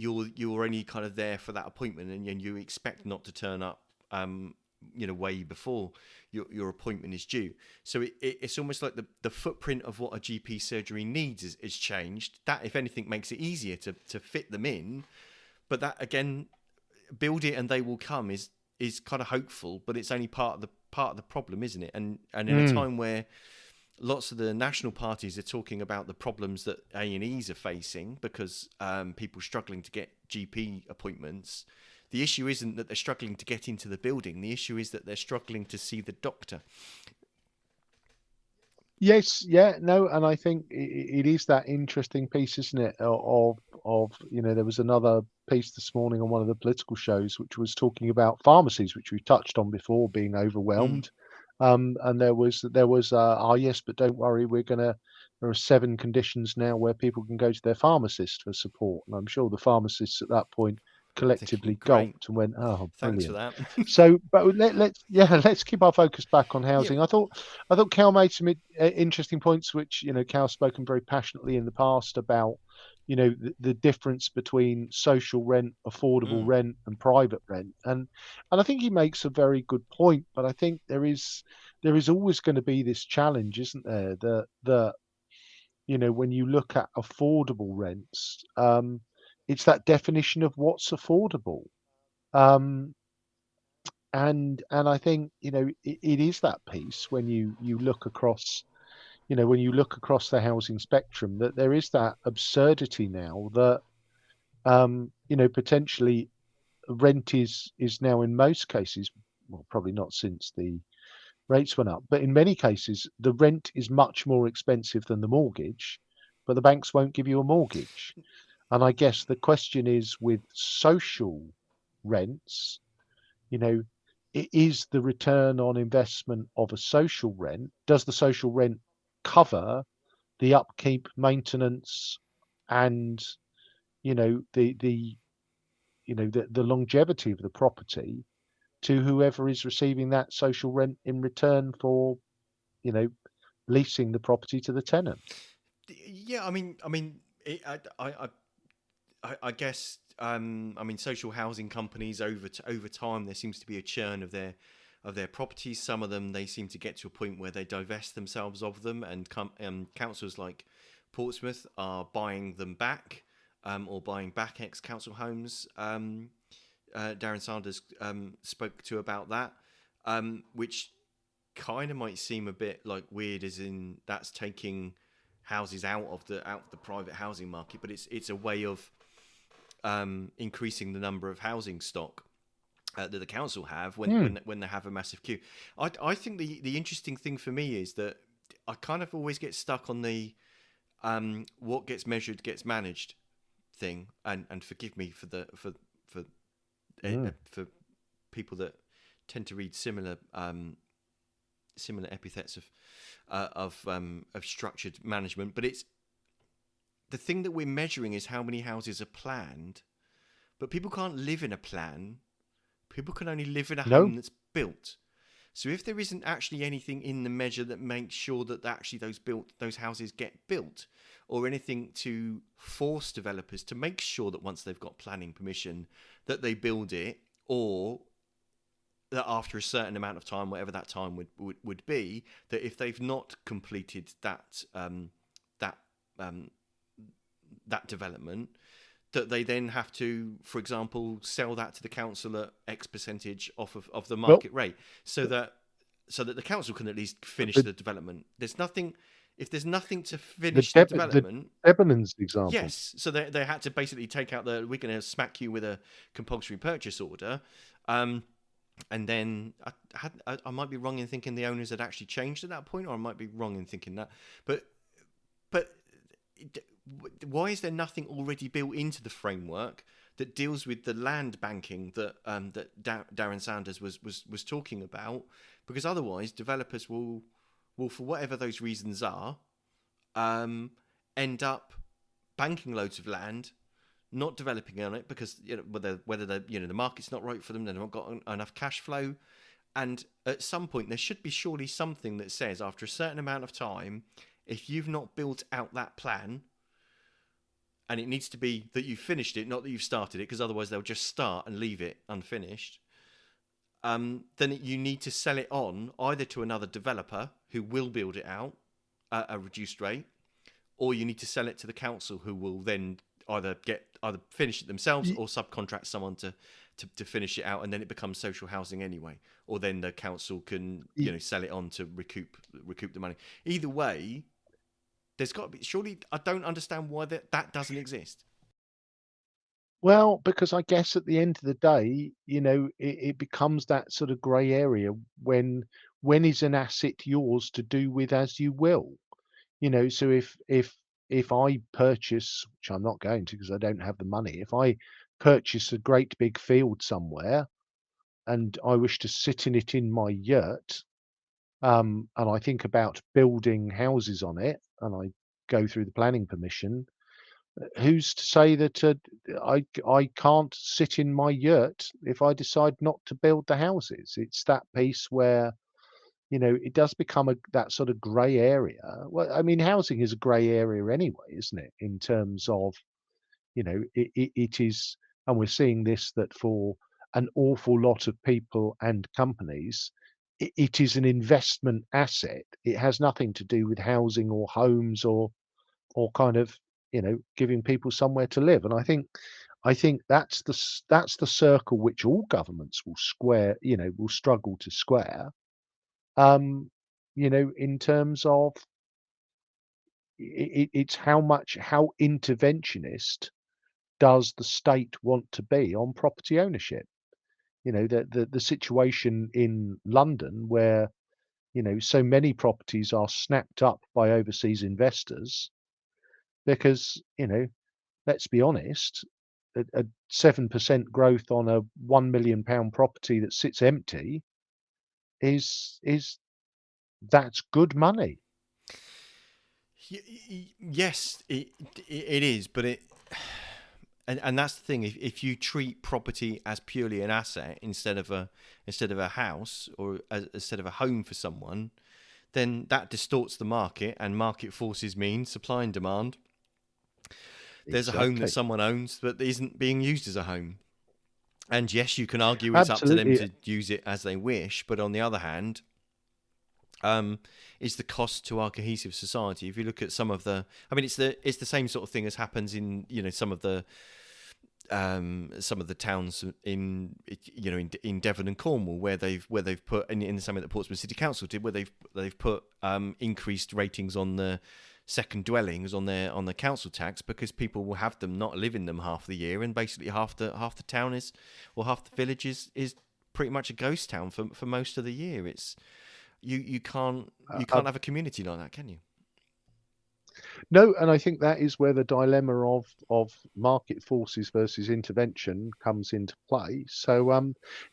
[SPEAKER 1] only kind of there for that appointment, and you expect not to turn up, way before your appointment is due. So it's almost like the footprint of what a GP surgery needs is changed. That, if anything, makes it easier to fit them in. But that again, build it and they will come is kind of hopeful, but it's only part of the problem, isn't it? And in a time where lots of the national parties are talking about the problems that A&Es are facing because people struggling to get GP appointments. The issue isn't that they're struggling to get into the building. The issue is that they're struggling to see the doctor.
[SPEAKER 3] Yes, and I think it is that interesting piece, isn't it? Of there was another piece this morning on one of the political shows which was talking about pharmacies, which we've touched on before, being overwhelmed. And there was yes, but don't worry, there are 7 conditions now where people can go to their pharmacist for support. And I'm sure the pharmacists at that point collectively gulped and went, "Oh,
[SPEAKER 1] thanks
[SPEAKER 3] brilliant."
[SPEAKER 1] for that.
[SPEAKER 3] So, but let's keep our focus back on housing. I thought Cal made some interesting points, which Cal's spoken very passionately in the past about the difference between social rent, affordable rent, and private rent, and I think he makes a very good point. But I think there is always going to be this challenge, isn't there? That when you look at affordable rents, it's that definition of what's affordable. and I think, you know, it is that piece when you look across, you know, when you look across the housing spectrum, that there is that absurdity now that, you know, potentially rent is now in most cases, well, probably not since the rates went up, but in many cases, the rent is much more expensive than the mortgage, but the banks won't give you a mortgage. And I guess the question is with social rents, you know, is the return on investment of a social rent, does the social rent cover the upkeep, maintenance, and, you know, the longevity of the property to whoever is receiving that social rent in return for, you know, leasing the property to the tenant?
[SPEAKER 1] Yeah, I guess I mean social housing companies over time there seems to be a churn of their properties. Some of them they seem to get to a point where they divest themselves of them, and councils like Portsmouth are buying them back, or buying back ex-council homes. Darren Sanders spoke to about that, which kind of might seem a bit like weird, as in that's taking houses out of the private housing market, but it's a way of increasing the number of housing stock that the council have when they have a massive queue. I think the interesting thing for me is that I kind of always get stuck on the what gets measured gets managed thing, and forgive me for people that tend to read similar epithets of structured management, but it's the thing that we're measuring is how many houses are planned, but people can't live in a plan. People can only live in a home that's built. So if there isn't actually anything in the measure that makes sure that actually those houses get built, or anything to force developers to make sure that once they've got planning permission that they build it, or that after a certain amount of time, whatever that time would be, that if they've not completed that development, that they then have to, for example, sell that to the council at X percentage off of the market rate, so that the council can at least finish the development. If there's nothing to finish the development,
[SPEAKER 3] the Debenhams example.
[SPEAKER 1] Yes, so they had to basically take out we're going to smack you with a compulsory purchase order. And then I might be wrong in thinking the owners had actually changed at that point, or I might be wrong in thinking that. But why is there nothing already built into the framework that deals with the land banking that Darren Sanders was talking about? Because otherwise, developers will for whatever those reasons are, end up banking loads of land, not developing on it because whether the market's not right for them, they've not got enough cash flow, and at some point there should be surely something that says after a certain amount of time, if you've not built out that plan, and it needs to be that you've finished it, not that you've started it, because otherwise they'll just start and leave it unfinished, then you need to sell it on either to another developer who will build it out at a reduced rate, or you need to sell it to the council, who will then either finish it themselves or subcontract someone to finish it out, and then it becomes social housing anyway. Or then the council can sell it on to recoup the money. Either way, there's got to be. Surely, I don't understand why that doesn't exist.
[SPEAKER 3] Well, because I guess at the end of the day, it becomes that sort of grey area when is an asset yours to do with as you will. So if I purchase, which I'm not going to because I don't have the money, if I purchase a great big field somewhere and I wish to sit in it in my yurt, and I think about building houses on it, and I go through the planning permission, who's to say that I can't sit in my yurt if I decide not to build the houses? It's that piece where it does become that sort of grey area. Well, I mean, housing is a grey area anyway, isn't it? In terms of, it is, and we're seeing this, that for an awful lot of people and companies, it is an investment asset. It has nothing to do with housing or homes or kind of, giving people somewhere to live. And I think I think that's the circle which all governments will will struggle to square. In terms of it's how interventionist does the state want to be on property ownership? The situation in London where, so many properties are snapped up by overseas investors because, let's be honest, a 7% growth on a £1 million property that sits empty is that's good money.
[SPEAKER 1] Yes, it is, but and that's the thing. If you treat property as purely an asset instead of a house or instead of a home for someone, then that distorts the market, and market forces mean supply and demand. There's a home that someone owns that isn't being used as a home. And yes, you can argue it's up to them to use it as they wish, but on the other hand, is the cost to our cohesive society. If you look at some of the, it's the same sort of thing as happens in some of the towns in Devon and Cornwall where they've put in the same way that Portsmouth City Council did, where they've put increased ratings on the second dwellings on their council tax because people will have them not live in them half the year, and basically half the town is, or half the village is pretty much a ghost town for most of the year. It's you can't have a community like that, can you?
[SPEAKER 3] No, and I think that is where the dilemma of market forces versus intervention comes into play. So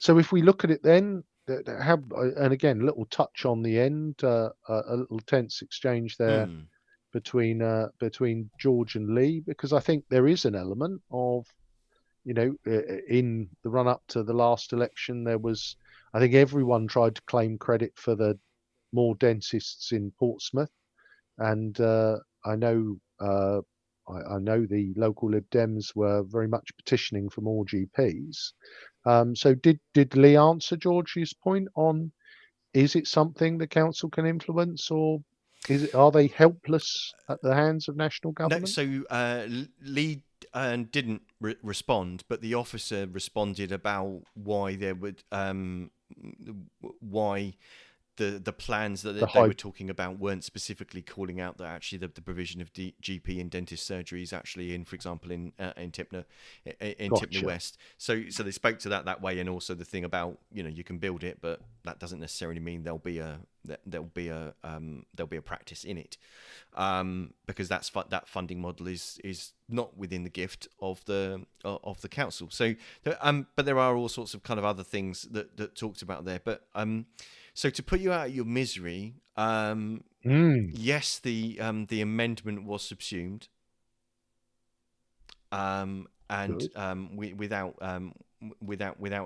[SPEAKER 3] if we look at it then, and again, a little touch on the end, a little tense exchange there between George and Lee, because I think there is an element of, in the run up to the last election, there was, I think everyone tried to claim credit for the more dentists in Portsmouth, and I know the local Lib Dems were very much petitioning for more GPs. So did Lee answer George's point on, is it something the council can influence, or are they helpless at the hands of national government?
[SPEAKER 1] No, so Lee didn't respond, but the officer responded about why there would why the plans that they were talking about weren't specifically calling out that actually the provision of GP and dentist surgery is actually in, for example, in Tipner West. So they spoke to that way, and also the thing about you can build it, but that doesn't necessarily mean there'll be a practice in it, because that funding model is not within the gift of the council. So but there are all sorts of kind of other things that talked about there, but so to put you out of your misery, yes, the amendment was subsumed, and without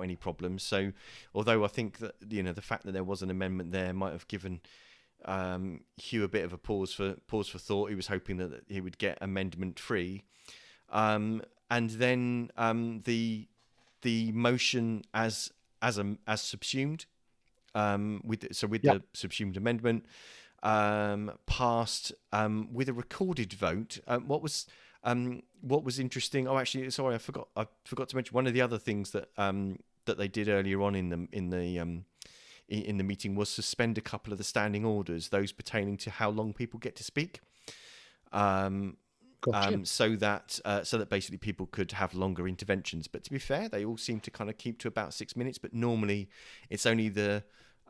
[SPEAKER 1] any problems. So, although I think that the fact that there was an amendment there might have given Hugh a bit of a pause for thought. He was hoping that he would get amendment free, and then the motion as subsumed. With the subsumed amendment passed with a recorded vote. What was interesting? Oh, actually, sorry, I forgot to mention one of the other things that they did earlier on in the meeting was suspend a couple of the standing orders, those pertaining to how long people get to speak. So that basically people could have longer interventions. But to be fair, they all seem to kind of keep to about 6 minutes. But normally, it's only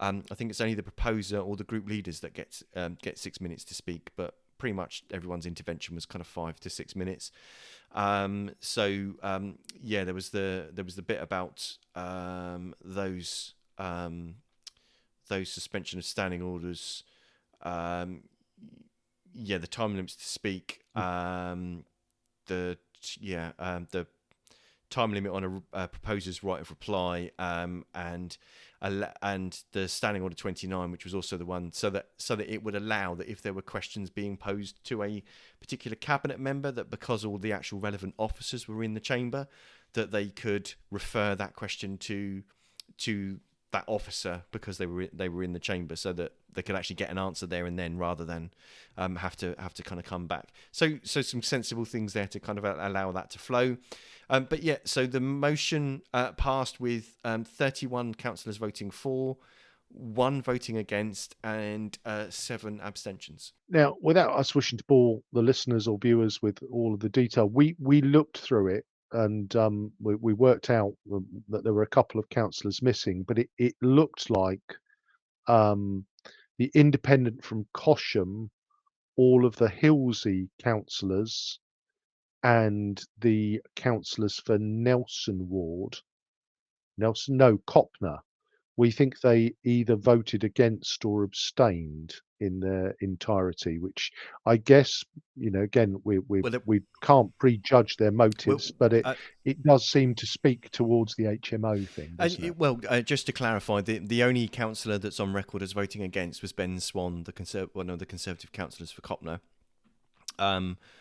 [SPEAKER 1] I think it's only the proposer or the group leaders that get 6 minutes to speak. But pretty much everyone's intervention was kind of 5 to 6 minutes. There was the bit about those suspension of standing orders. The time limits to speak, the time limit on a proposer's right of reply, and the standing order 29, which was also the one so that it would allow that if there were questions being posed to a particular cabinet member, that because all the actual relevant officers were in the chamber, that they could refer that question to that officer because they were in the chamber, so that they could actually get an answer there and then, rather than have to kind of come back. So some sensible things there to kind of allow that to flow. But yeah, so the motion passed with 31 councillors voting for, 1 voting against, and 7 abstentions.
[SPEAKER 3] Now, without us wishing to bore the listeners or viewers with all of the detail, we looked through it, and we worked out that there were a couple of councillors missing, but it looked like the independent from Cosham, all of the Hilsey councillors, and the councillors for Copner, we think they either voted against or abstained in their entirety, which I guess, again, we can't prejudge their motives, but it does seem to speak towards the HMO thing, doesn't it?
[SPEAKER 1] Well, just to clarify, the only councillor that's on record as voting against was Ben Swan, one of the Conservative councillors for Copner.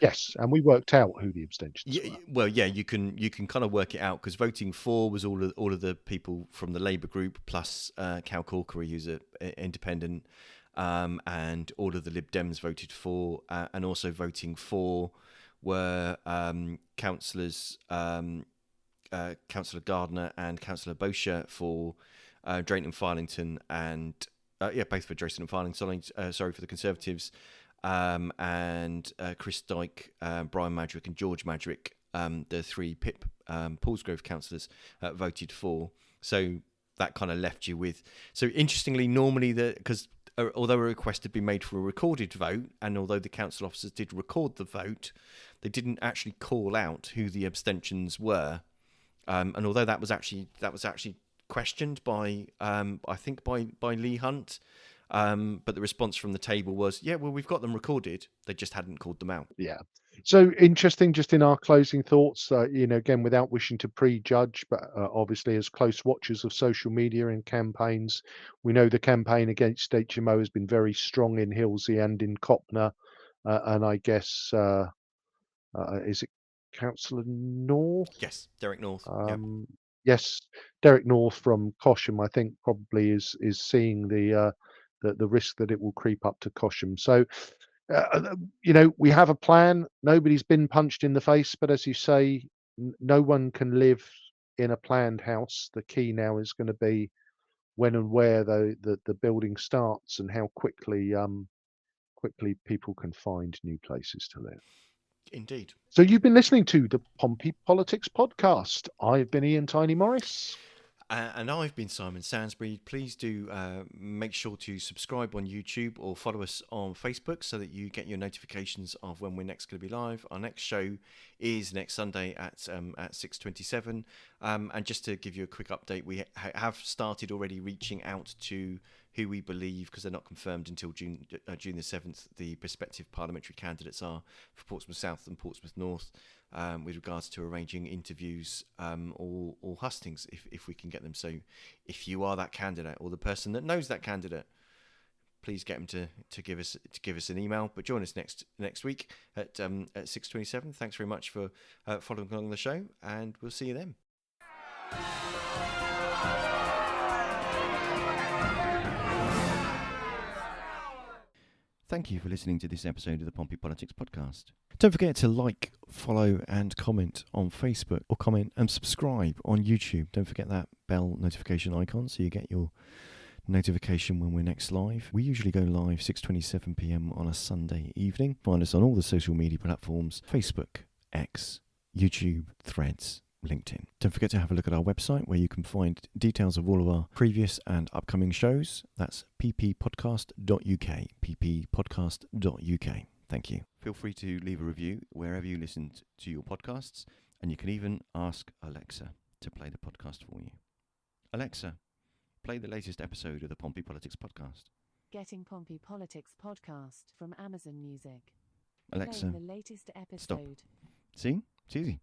[SPEAKER 3] Yes, and we worked out who the abstentions were.
[SPEAKER 1] Well, yeah, you can kind of work it out, because voting for was all of the people from the Labour group, plus Cal Corkery, who's an independent, and all of the Lib Dems voted for, and also voting for were councillors, Councillor Gardner and Councillor Bosher for Drayton and Farlington, and both for Drayton and Farlington. Sorry, for the Conservatives. And Chris Dyke, Brian Madrick and George Madrick, the 3 PIP Paulsgrove councillors, voted for. So that kind of left you with... So interestingly, normally, because although a request had been made for a recorded vote, and although the council officers did record the vote, they didn't actually call out who the abstentions were. And although that was actually questioned by, I think, by Lee Hunt, but the response from the table was, yeah, well, we've got them recorded. They just hadn't called them out.
[SPEAKER 3] Yeah. So interesting, just in our closing thoughts, again, without wishing to prejudge, but obviously as close watchers of social media and campaigns, we know the campaign against HMO has been very strong in Hilsey and in Copner. And I guess, is it Councillor North?
[SPEAKER 1] Yes, Derek North.
[SPEAKER 3] Yes, Derek North from Cosham, I think, probably is seeing the risk that it will creep up to Cosham. So, we have a plan. Nobody's been punched in the face, but as you say, no one can live in a planned house. The key now is going to be when and where the building starts, and how quickly people can find new places to live.
[SPEAKER 1] Indeed.
[SPEAKER 3] So you've been listening to the Pompey Politics Podcast. I've been Ian Tiny Morris.
[SPEAKER 1] And I've been Simon Sansbury. Please do make sure to subscribe on YouTube or follow us on Facebook so that you get your notifications of when we're next going to be live. Our next show is next Sunday at 6:27. And just to give you a quick update, we have started already reaching out to who we believe, because they're not confirmed until June the 7th, the prospective parliamentary candidates are for Portsmouth South and Portsmouth North, with regards to arranging interviews or hustings if we can get them. So if you are that candidate or the person that knows that candidate, please get them to give us an email. But join us next week at 6:27. Thanks very much for following along the show, and we'll see you then. Thank you for listening to this episode of the Pompey Politics Podcast. Don't forget to like, follow and comment on Facebook, or comment and subscribe on YouTube. Don't forget that bell notification icon so you get your notification when we're next live. We usually go live 6:27 p.m. on a Sunday evening. Find us on all the social media platforms: Facebook, X, YouTube, Threads, LinkedIn. Don't forget to have a look at our website, where you can find details of all of our previous and upcoming shows. That's pppodcast.uk, pppodcast.uk. Thank you. Feel free to leave a review wherever you listen to your podcasts, and you can even ask Alexa to play the podcast for you. Alexa, play the latest episode of the Pompey Politics Podcast.
[SPEAKER 12] Getting Pompey Politics Podcast from Amazon Music.
[SPEAKER 1] Alexa,
[SPEAKER 12] Play the latest episode.
[SPEAKER 1] Stop. See? It's easy.